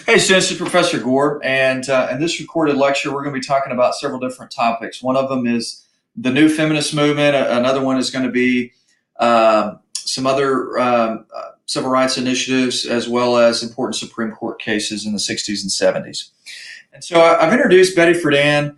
Hey, students, it's Professor Gore, and in this recorded lecture, we're going to be talking about several different topics. One of them is the new feminist movement. Another one is going to be some other civil rights initiatives, as well as important Supreme Court cases in the 60s and 70s. And so I've introduced Betty Friedan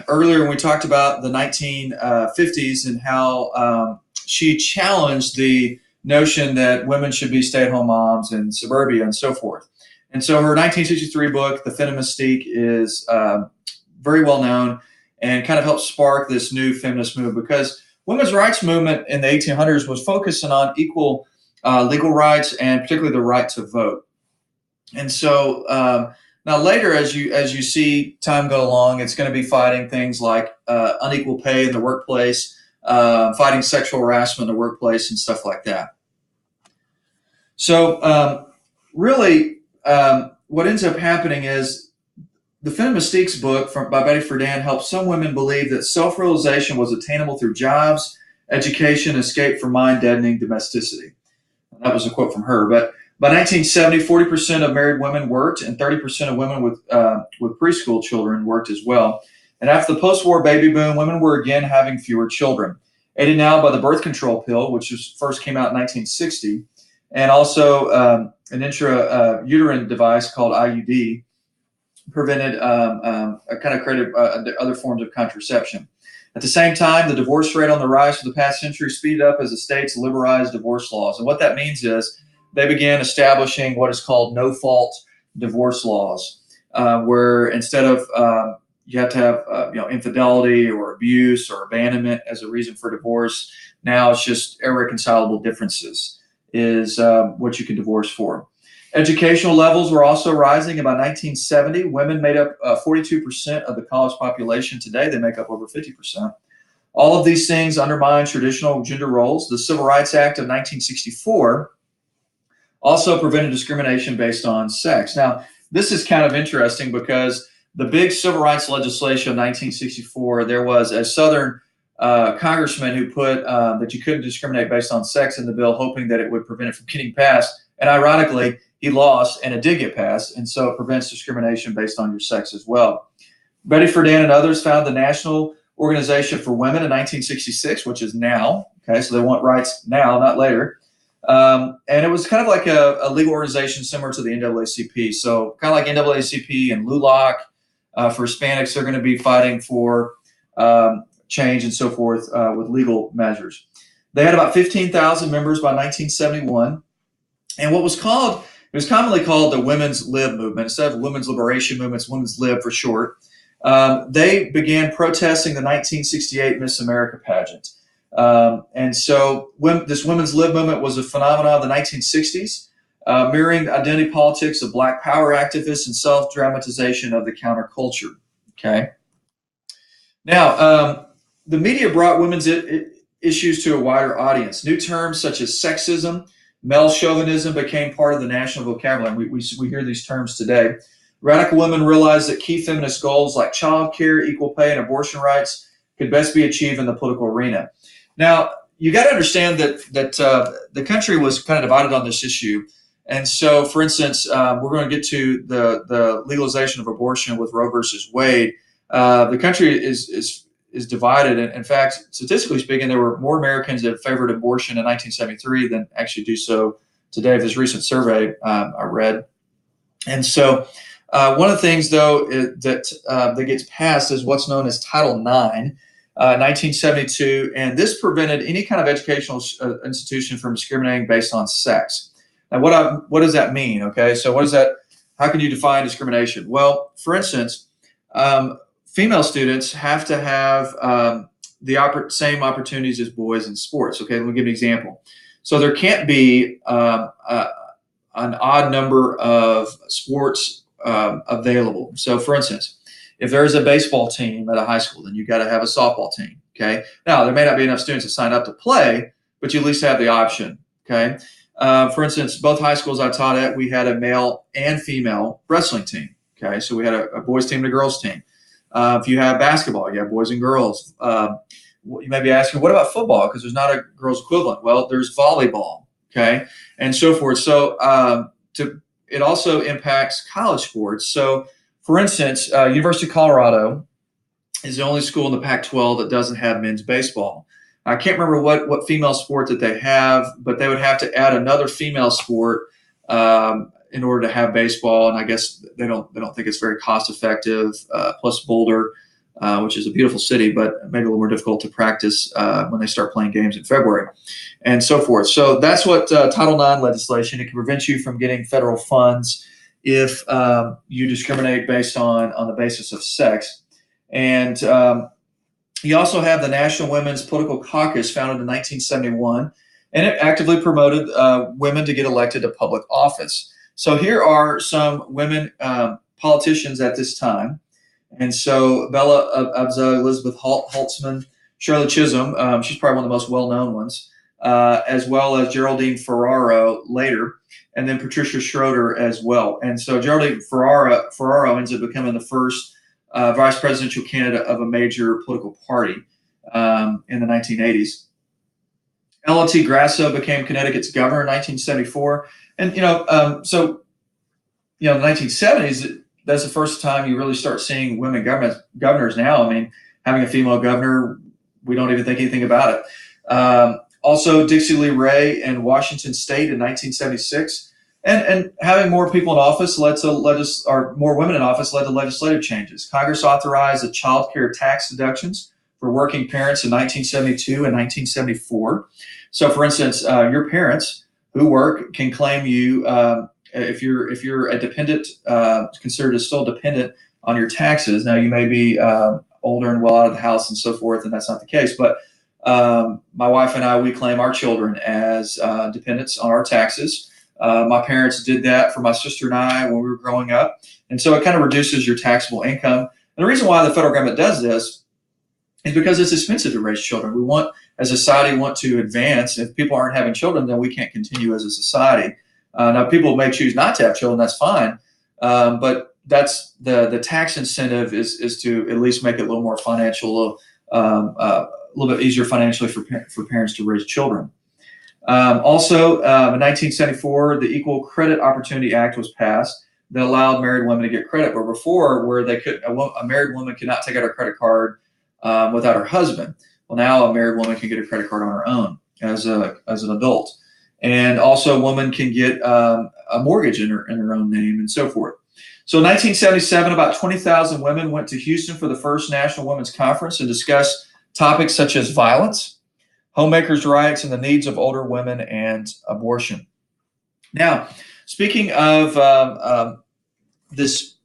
earlier when we talked about the 1950s and how she challenged the notion that women should be stay-at-home moms in suburbia and so forth. And so her 1963 book, The Feminist Mystique, is very well known and kind of helped spark this new feminist movement, because women's rights movement in the 1800s was focusing on equal legal rights and particularly the right to vote. And so now later, as you see time go along, it's going to be fighting things like unequal pay in the workplace, fighting sexual harassment in the workplace, and stuff like that. So really, what ends up happening is the Feminist Mystique's book by Betty Friedan helped some women believe that self-realization was attainable through jobs, education, escape from mind-deadening domesticity. And that was a quote from her. But by 1970, 40% of married women worked, and 30% of women with preschool children worked as well. And after the post-war baby boom, women were again having fewer children, aided now by the birth control pill, which first came out in 1960, and also an intrauterine device called IUD prevented kind of created other forms of contraception. At the same time, the divorce rate on the rise for the past century speeded up as the states liberalized divorce laws. And what that means is they began establishing what is called no-fault divorce laws, where instead of you have to have infidelity or abuse or abandonment as a reason for divorce, now it's just irreconcilable differences is what you can divorce for. Educational levels were also rising. About 1970, women made up 42% of the college population. Today, they make up over 50%. All of these things undermine traditional gender roles. The Civil Rights Act of 1964 also prevented discrimination based on sex. Now, this is kind of interesting because the big civil rights legislation of 1964, there was a Southern congressman who put that you couldn't discriminate based on sex in the bill, hoping that it would prevent it from getting passed. And ironically, he lost, and it did get passed, and so it prevents discrimination based on your sex as well. Betty Friedan and others founded the National Organization for Women in 1966, which is now. Okay, so they want rights now, not later. And it was kind of like a legal organization similar to the NAACP. So kind of like NAACP and LULAC for Hispanics, they're going to be fighting for change and so forth with legal measures. They had about 15,000 members by 1971, and it was commonly called the Women's Lib movement. Instead of Women's Liberation Movement, it's Women's Lib for short. They began protesting the 1968 Miss America pageant. And so this Women's Lib movement was a phenomenon of the 1960s, mirroring identity politics of Black power activists and self-dramatization of the counterculture. Okay. Now, the media brought women's issues to a wider audience. New terms such as sexism, male chauvinism became part of the national vocabulary. We hear these terms today. Radical women realized that key feminist goals like child care, equal pay, and abortion rights could best be achieved in the political arena. Now, you got to understand that the country was kind of divided on this issue. And so, for instance, we're going to get to the legalization of abortion with Roe versus Wade. The country is divided. And in fact, statistically speaking, there were more Americans that favored abortion in 1973 than actually do so today. This recent survey I read. And so one of the things, though, that gets passed is what's known as Title IX, 1972. And this prevented any kind of educational institution from discriminating based on sex. Now, what does that mean? Okay, so what is that? How can you define discrimination? Well, for instance, female students have to have the same opportunities as boys in sports. Okay, let me give you an example. So there can't be an odd number of sports available. So for instance, if there is a baseball team at a high school, then you got to have a softball team. Okay, now there may not be enough students to sign up to play, but you at least have the option. Okay, for instance, both high schools I taught at, we had a male and female wrestling team. Okay, so we had a boys team and a girls team. If you have basketball, you have boys and girls. You may be asking, what about football? Because there's not a girls equivalent. Well, there's volleyball, okay, and so forth. So to it also impacts college sports. So, for instance, University of Colorado is the only school in the Pac-12 that doesn't have men's baseball. I can't remember what female sport that they have, but they would have to add another female sport in order to have baseball. And I guess they don't think it's very cost effective. Plus Boulder, which is a beautiful city, but maybe a little more difficult to practice when they start playing games in February, and so forth. So that's what Title IX legislation. It can prevent you from getting federal funds if you discriminate based on the basis of sex. And you also have the National Women's Political Caucus, founded in 1971, and it actively promoted women to get elected to public office. So here are some women politicians at this time. And so Bella Abzug, Elizabeth Holtzman, Shirley Chisholm, she's probably one of the most well-known ones, as well as Geraldine Ferraro later, and then Patricia Schroeder as well. And so Geraldine Ferraro ends up becoming the first vice presidential candidate of a major political party in the 1980s. Ella T. Grasso became Connecticut's governor in 1974. And, so, the 1970s, that's the first time you really start seeing women governors now. I mean, having a female governor, we don't even think anything about it. Also, Dixie Lee Ray in Washington State in 1976. And having more people in office more women in office led to legislative changes. Congress authorized the child care tax deductions for working parents in 1972 and 1974. So, for instance, your parents who work can claim you if you're a dependent, considered as still dependent on your taxes. Now, you may be older and well out of the house and so forth, and that's not the case. But my wife and I, we claim our children as dependents on our taxes. My parents did that for my sister and I when we were growing up. And so it kind of reduces your taxable income. And the reason why the federal government does this is because it's expensive to raise children. We want, as a society, want to advance. If people aren't having children, then we can't continue as a society. Now, people may choose not to have children. That's fine. But that's the tax incentive is to at least make it a little more financial, a little bit easier financially for parents to raise children. Also, in 1974, the Equal Credit Opportunity Act was passed that allowed married women to get credit, where before, where a married woman could not take out her credit card without her husband. Well, now a married woman can get a credit card on her own as an adult, and also a woman can get a mortgage in her own name and so forth. So, in 1977, about 20,000 women went to Houston for the first National Women's Conference and discussed topics such as violence, homemakers' rights, and the needs of older women and abortion. Now, speaking of this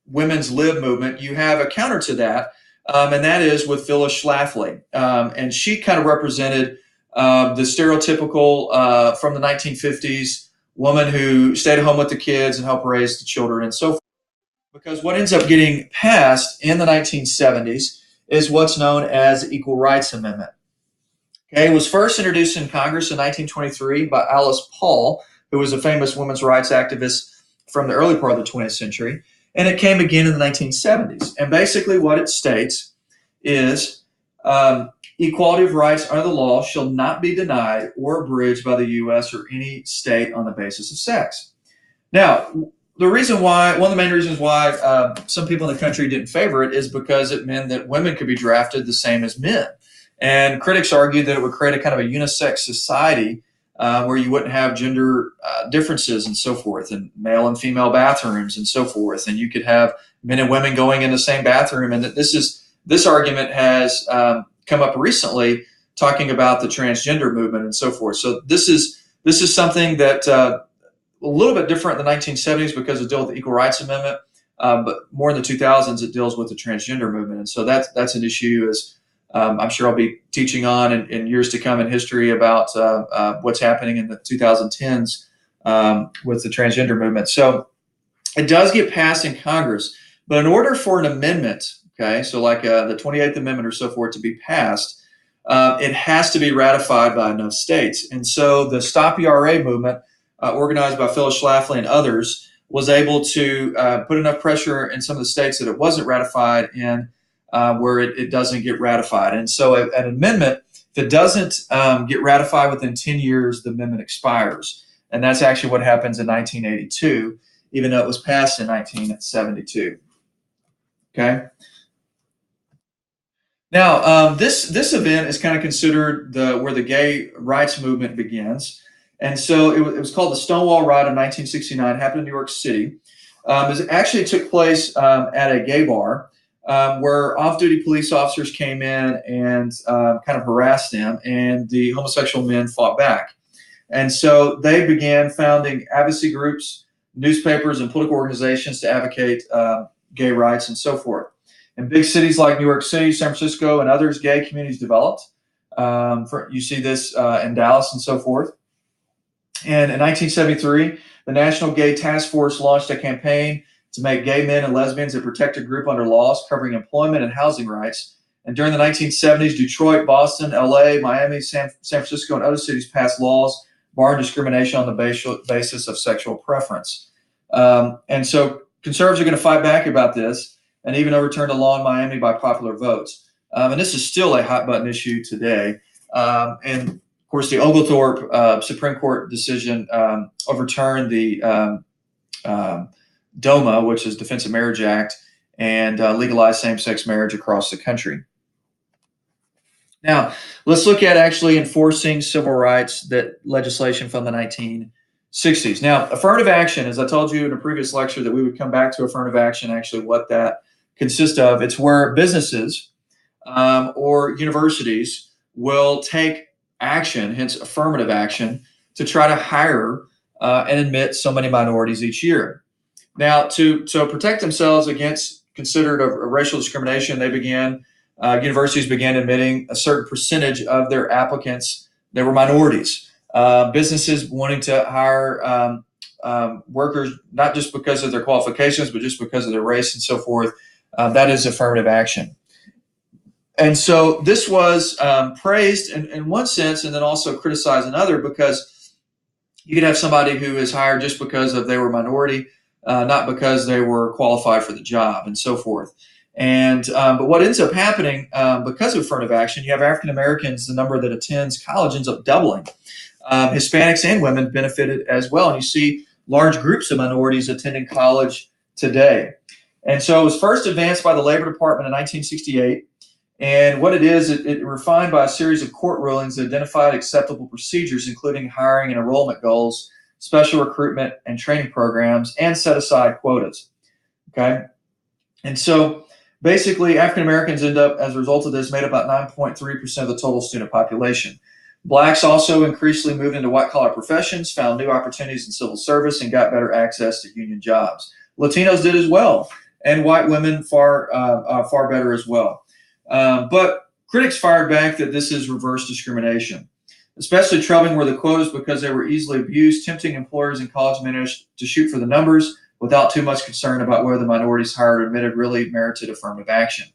women's lib movement, you have a counter to that, and that is with Phyllis Schlafly. And she kind of represented the stereotypical from the 1950s woman who stayed at home with the kids and helped raise the children and so forth. Because what ends up getting passed in the 1970s is what's known as the Equal Rights Amendment. Okay, it was first introduced in Congress in 1923 by Alice Paul, who was a famous women's rights activist from the early part of the 20th century, and it came again in the 1970s. And basically what it states is equality of rights under the law shall not be denied or abridged by the U.S. or any state on the basis of sex. Now, one of the main reasons why some people in the country didn't favor it is because it meant that women could be drafted the same as men. And critics argued that it would create a kind of a unisex society where you wouldn't have gender differences and so forth, and male and female bathrooms and so forth, and you could have men and women going in the same bathroom. And that this argument has come up recently, talking about the transgender movement and so forth. So this is something that a little bit different in the 1970s because it dealt with the Equal Rights Amendment, but more in the 2000s it deals with the transgender movement. And so that's an issue, as I'm sure I'll be teaching on in years to come in history about what's happening in the 2010s with the transgender movement. So it does get passed in Congress, but in order for an amendment, okay, so like the 28th Amendment or so forth to be passed, it has to be ratified by enough states. And so the Stop ERA movement, organized by Phyllis Schlafly and others, was able to put enough pressure in some of the states that it wasn't ratified in, where it doesn't get ratified. And so an amendment, if it doesn't get ratified within 10 years, the amendment expires. And that's actually what happens in 1982. even though it was passed in 1972. Okay. Now, this event is kind of considered where the gay rights movement begins. And so it was called the Stonewall Riot of 1969, happened in New York City. It actually took place at a gay bar where off-duty police officers came in and kind of harassed them, and the homosexual men fought back. And so they began founding advocacy groups, newspapers, and political organizations to advocate gay rights and so forth. In big cities like New York City, San Francisco, and others, gay communities developed. You see this in Dallas and so forth. And in 1973, the National Gay Task Force launched a campaign to make gay men and lesbians a protected group under laws covering employment and housing rights. And during the 1970s, Detroit, Boston, LA, Miami, San Francisco, and other cities passed laws barring discrimination on the basis of sexual preference. And so conservatives are going to fight back about this, and even overturned a law in Miami by popular votes. And this is still a hot button issue today. And of course, the Oglethorpe Supreme Court decision overturned the DOMA, which is Defense of Marriage Act, and legalized same-sex marriage across the country. Now, let's look at actually enforcing civil rights, that legislation from the 1960s. Now, affirmative action, as I told you in a previous lecture that we would come back to affirmative action, actually what that consists of. It's where businesses or universities will take action, hence affirmative action, to try to hire and admit so many minorities each year. Now, to protect themselves against considered a racial discrimination, universities began admitting a certain percentage of their applicants that were minorities. Businesses wanting to hire workers, not just because of their qualifications, but just because of their race and so forth. That is affirmative action. And so this was praised in one sense and then also criticized in another, because you could have somebody who is hired just because they were a minority, not because they were qualified for the job and so forth. And but what ends up happening because of affirmative action, you have African Americans, the number that attends college ends up doubling. Hispanics and women benefited as well. And you see large groups of minorities attending college today. And so it was first advanced by the Labor Department in 1968. And what it is, it refined by a series of court rulings that identified acceptable procedures, including hiring and enrollment goals, special recruitment and training programs, and set aside quotas. Okay. And so basically, African Americans end up, as a result of this, made about 9.3% of the total student population. Blacks also increasingly moved into white-collar professions, found new opportunities in civil service, and got better access to union jobs. Latinos did as well, and white women far better as well. But critics fired back that this is reverse discrimination. Especially troubling were the quotas because they were easily abused, tempting employers and college managers to shoot for the numbers without too much concern about whether the minorities hired or admitted really merited affirmative action.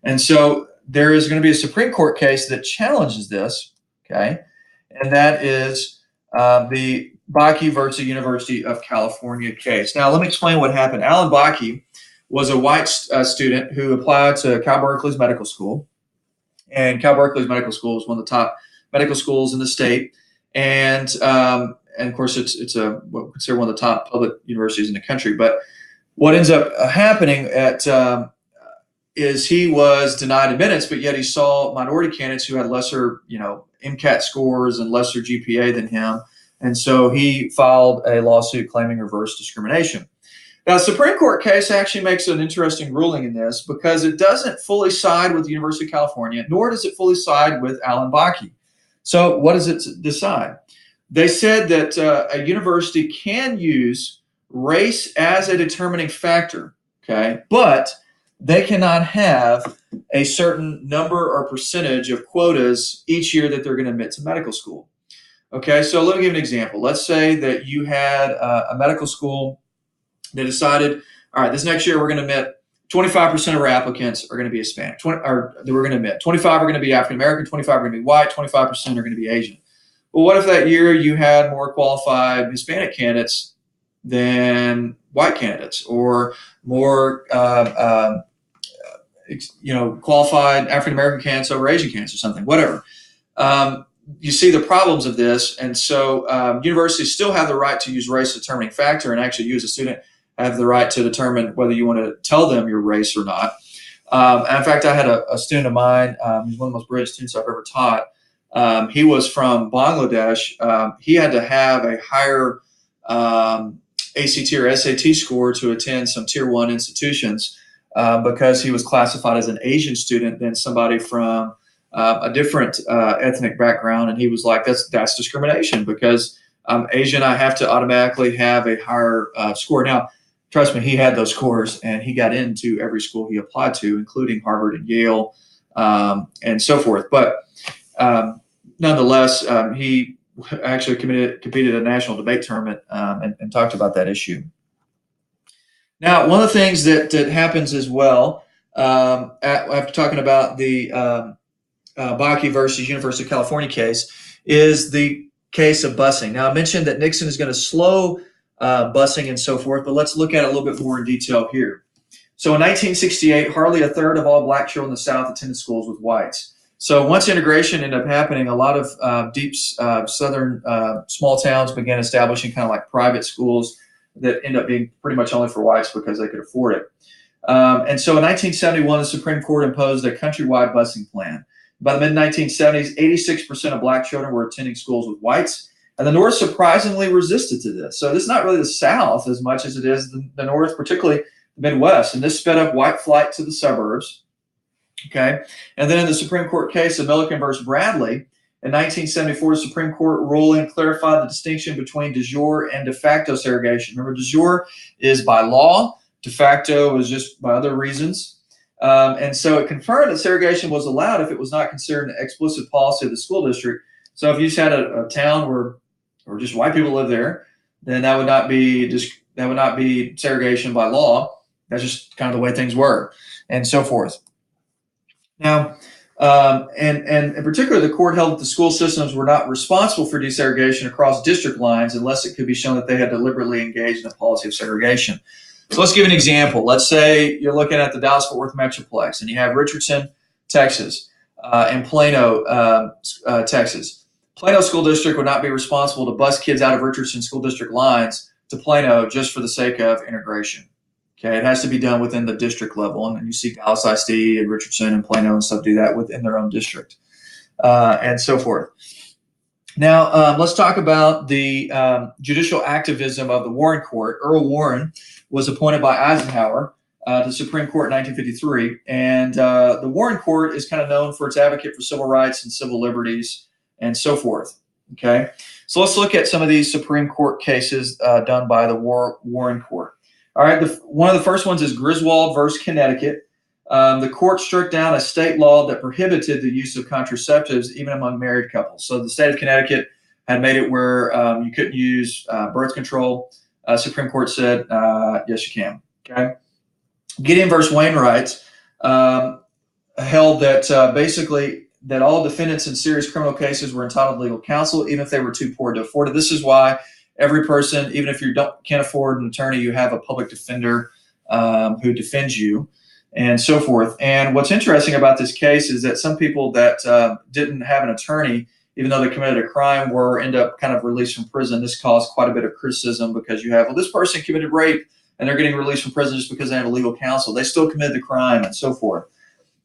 And so there is going to be a Supreme Court case that challenges this, okay? And that is the Bakke versus University of California case. Now, let me explain what happened. Alan Bakke was a white student who applied to Cal Berkeley's medical school. And Cal Berkeley's medical school is one of the top medical schools in the state. And of course, it's considered one of the top public universities in the country. But what ends up happening is he was denied admittance, but yet he saw minority candidates who had lesser, MCAT scores and lesser GPA than him. And so he filed a lawsuit claiming reverse discrimination. Now, the Supreme Court case actually makes an interesting ruling in this because it doesn't fully side with the University of California, nor does it fully side with Alan Bakke. So what does it decide? They said that a university can use race as a determining factor, okay, but they cannot have a certain number or percentage of quotas each year that they're going to admit to medical school. Okay, so let me give an example. Let's say that you had a medical school that decided, all right, this next year we're going to admit 25% of our applicants are going to be Hispanic. We're going to admit 25 are going to be African American, 25 are going to be white, 25% are going to be Asian. Well, what if that year you had more qualified Hispanic candidates than white candidates, or more qualified African American candidates over Asian candidates, or something, whatever. You see the problems of this, and so universities still have the right to use race as a determining factor, and actually you as a student have the right to determine whether you want to tell them your race or not. In fact, I had a student of mine, he's one of the most brilliant students I've ever taught. He was from Bangladesh. He had to have a higher ACT or SAT score to attend some tier 1 institutions because he was classified as an Asian student than somebody from a different ethnic background. And he was like, that's discrimination because I'm Asian. I have to automatically have a higher score. Now, trust me, he had those scores and he got into every school he applied to, including Harvard and Yale and so forth. But nonetheless, he actually competed at a national debate tournament and talked about that issue. Now, one of the things that happens as well, after talking about the Bakke versus University of California case, is the case of busing. Now, I mentioned that Nixon is going to slow busing and so forth, but let's look at it a little bit more in detail here. So in 1968, hardly a third of all black children in the South attended schools with whites. So once integration ended up happening, a lot of deep southern small towns began establishing kind of like private schools that end up being pretty much only for whites because they could afford it. And so in 1971, the Supreme Court imposed a countrywide busing plan. By the mid-1970s, 86% of black children were attending schools with whites, and the North surprisingly resisted to this. So this is not really the South as much as it is the North, particularly the Midwest, and this sped up white flight to the suburbs. Okay, and then in the Supreme Court case of Milliken versus Bradley, in 1974, the Supreme Court ruling clarified the distinction between de jure and de facto segregation. Remember, de jure is by law, de facto is just by other reasons. And so it confirmed that segregation was allowed if it was not considered an explicit policy of the school district. So if you just had a town where just white people live there, then that would not be segregation by law. That's just kind of the way things were, and so forth. Now, and in particular, the court held that the school systems were not responsible for desegregation across district lines unless it could be shown that they had deliberately engaged in a policy of segregation. So let's give an example. Let's say you're looking at the Dallas-Fort Worth Metroplex, and you have Richardson, Texas, and Plano, Texas. Plano School District would not be responsible to bus kids out of Richardson School District lines to Plano just for the sake of integration. Okay, it has to be done within the district level, and then you see Dallas ISD and Richardson and Plano and stuff do that within their own district, and so forth. Now, let's talk about the judicial activism of the Warren Court. Earl Warren was appointed by Eisenhower to the Supreme Court in 1953, and the Warren Court is kind of known for its advocate for civil rights and civil liberties and so forth. Okay, so let's look at some of these Supreme Court cases done by the Warren Court. All right, one of the first ones is Griswold versus Connecticut. The court struck down a state law that prohibited the use of contraceptives even among married couples. So the state of Connecticut had made it where you couldn't use birth control. Supreme Court said, yes, you can. Okay. Gideon versus Wainwright held that basically that all defendants in serious criminal cases were entitled to legal counsel, even if they were too poor to afford it. This is why every person, even if you can't afford an attorney, you have a public defender who defends you, and so forth. And what's interesting about this case is that some people that didn't have an attorney, even though they committed a crime, end up kind of released from prison. This caused quite a bit of criticism because you have, well, this person committed rape and they're getting released from prison just because they have a legal counsel. They still committed the crime and so forth.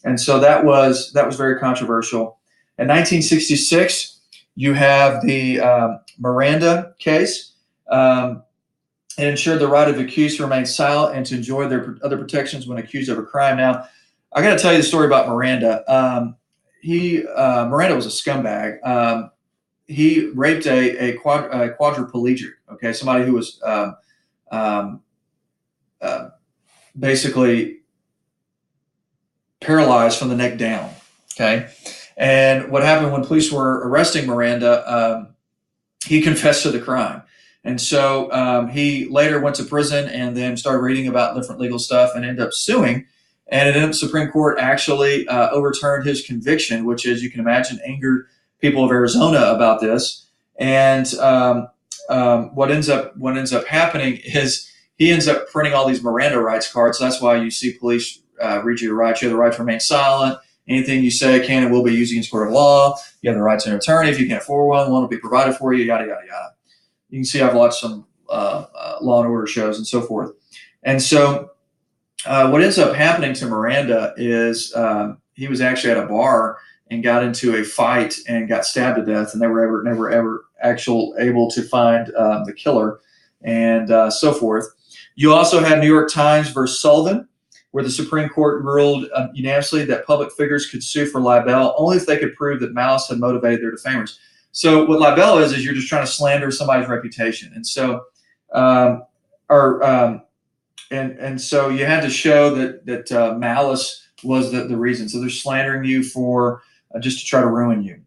And so that was very controversial. In 1966, you have the Miranda case. It ensured the right of the accused to remain silent and to enjoy their other protections when accused of a crime. Now, I got to tell you the story about Miranda. Miranda was a scumbag. He raped a quadriplegic, okay, somebody who was basically paralyzed from the neck down, okay? And what happened when police were arresting Miranda, he confessed to the crime. And so he later went to prison and then started reading about different legal stuff and ended up suing. And it ended up the Supreme Court actually overturned his conviction, which, as you can imagine, angered people of Arizona about this. And what ends up happening is he ends up printing all these Miranda rights cards. So that's why you see police read you your rights. You have the right to remain silent. Anything you say can and will be used against court of law. You have the right to an attorney. If you can't afford one will be provided for you, yada, yada, yada. You can see I've watched some Law and Order shows and so forth. And so what ends up happening to Miranda is he was actually at a bar and got into a fight and got stabbed to death, and they were never ever actually able to find the killer, and so forth. You also had New York Times versus Sullivan, where the Supreme Court ruled unanimously that public figures could sue for libel only if they could prove that malice had motivated their defamers. So what libel is you're just trying to slander somebody's reputation, and so and so you had to show that malice was the reason. So they're slandering you for just to try to ruin you,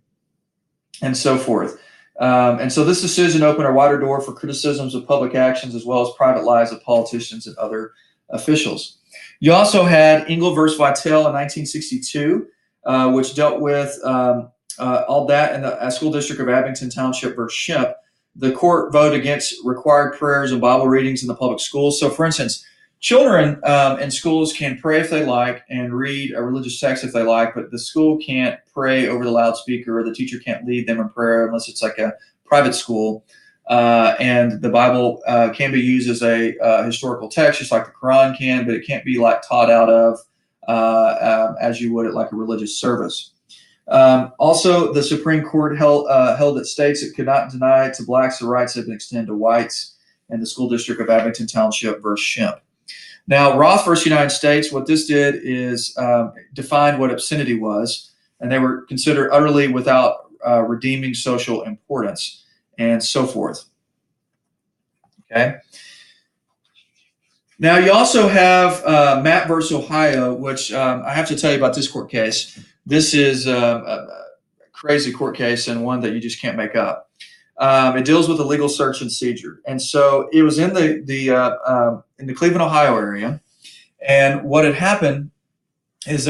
and so forth. And so this decision opened a wider door for criticisms of public actions as well as private lives of politicians and other officials. You also had Engel versus Vitale in 1962, which dealt with all that in the school district of Abington Township versus Shemp. The court voted against required prayers and Bible readings in the public schools. So, for instance, children in schools can pray if they like and read a religious text if they like, but the school can't pray over the loudspeaker, or the teacher can't lead them in prayer unless it's like a private school. And the Bible can be used as a historical text, just like the Quran can, but it can't be like taught out of as you would at like a religious service. Also, the Supreme Court held that states that could not deny to blacks the rights that have been extended to whites, and the school district of Abington Township versus Shemp. Now, Roth versus United States, what this did is defined what obscenity was, and they were considered utterly without redeeming social importance, and so forth. Okay. Now, you also have Matt versus Ohio, which I have to tell you about this court case. This is a crazy court case and one that you just can't make up. It deals with a legal search and seizure, and so it was in the Cleveland, Ohio area. And what had happened is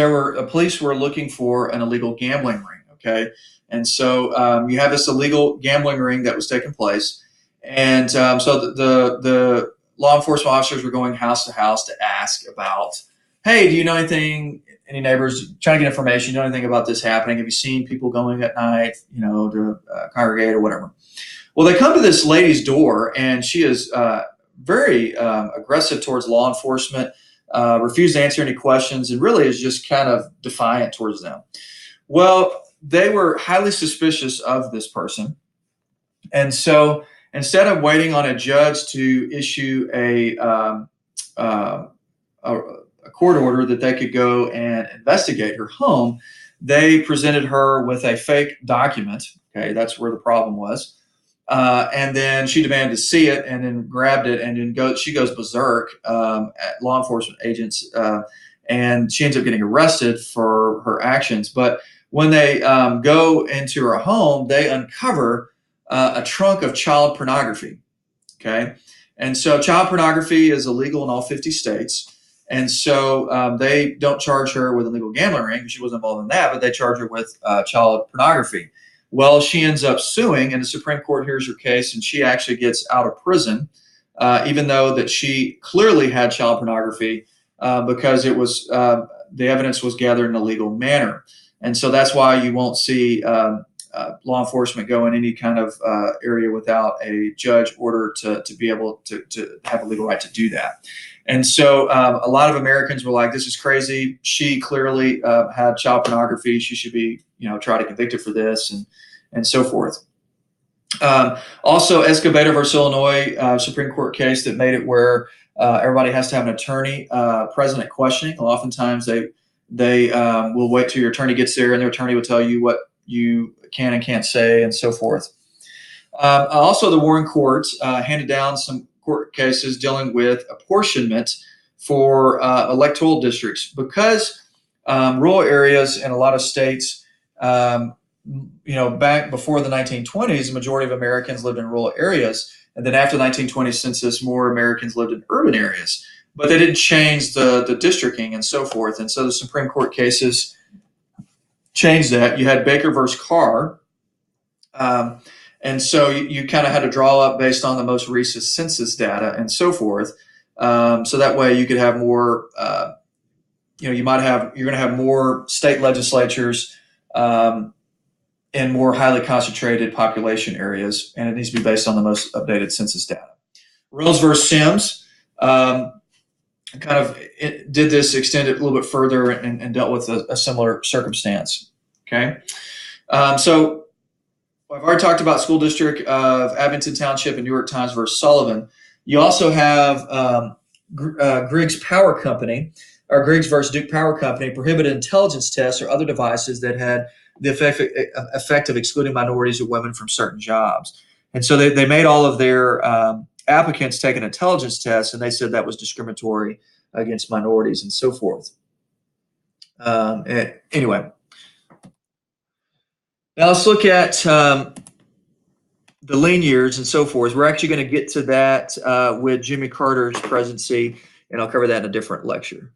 police were looking for an illegal gambling ring. Okay, and so you have this illegal gambling ring that was taking place, and so the law enforcement officers were going house to house to ask about, hey, do you know anything? Any neighbors trying to get information? You know anything about this happening? Have you seen people going at night, to congregate or whatever? Well, they come to this lady's door, and she is very aggressive towards law enforcement, refused to answer any questions, and really is just kind of defiant towards them. Well, they were highly suspicious of this person, and so instead of waiting on a judge to issue a court order that they could go and investigate her home, they presented her with a fake document. Okay, that's where the problem was. And then she demanded to see it, and then grabbed it, and then she goes berserk at law enforcement agents, and she ends up getting arrested for her actions. But when they go into her home, they uncover a trunk of child pornography. Okay, and so child pornography is illegal in all 50 states. And so they don't charge her with illegal gambling ring, because she wasn't involved in that, but they charge her with child pornography. Well, she ends up suing, and the Supreme Court hears her case, and she actually gets out of prison, even though that she clearly had child pornography, because it was the evidence was gathered in a legal manner. And so that's why you won't see law enforcement go in any kind of area without a judge order to be able to have a legal right to do that. And so a lot of Americans were like, this is crazy. She clearly had child pornography. She should be, tried to convicted for this, and so forth. Also, Escobedo versus Illinois, Supreme Court case that made it where everybody has to have an attorney present at questioning. Oftentimes they will wait till your attorney gets there, and their attorney will tell you what you can and can't say, and so forth. Also, the Warren courts handed down some court cases dealing with apportionment for electoral districts, because rural areas in a lot of states, back before the 1920s, the majority of Americans lived in rural areas. And then after the 1920 census, more Americans lived in urban areas. But they didn't change the districting and so forth. And so the Supreme Court cases changed that. You had Baker versus Carr. And so you kind of had to draw up based on the most recent census data and so forth. So that way you could have more, you're going to have more state legislatures in more highly concentrated population areas, and it needs to be based on the most updated census data. Rose versus Sims. kind of did this extend it a little bit further and dealt with a similar circumstance. Okay, so I've already talked about school district of Abington Township and New York Times versus Sullivan. You also have Griggs Power Company, or Griggs versus Duke Power Company, prohibited intelligence tests or other devices that had the effect of excluding minorities or women from certain jobs. And so they made all of their applicants take an intelligence test, and they said that was discriminatory against minorities and so forth. Anyway, now let's look at the lean years and so forth. We're actually going to get to that with Jimmy Carter's presidency, and I'll cover that in a different lecture.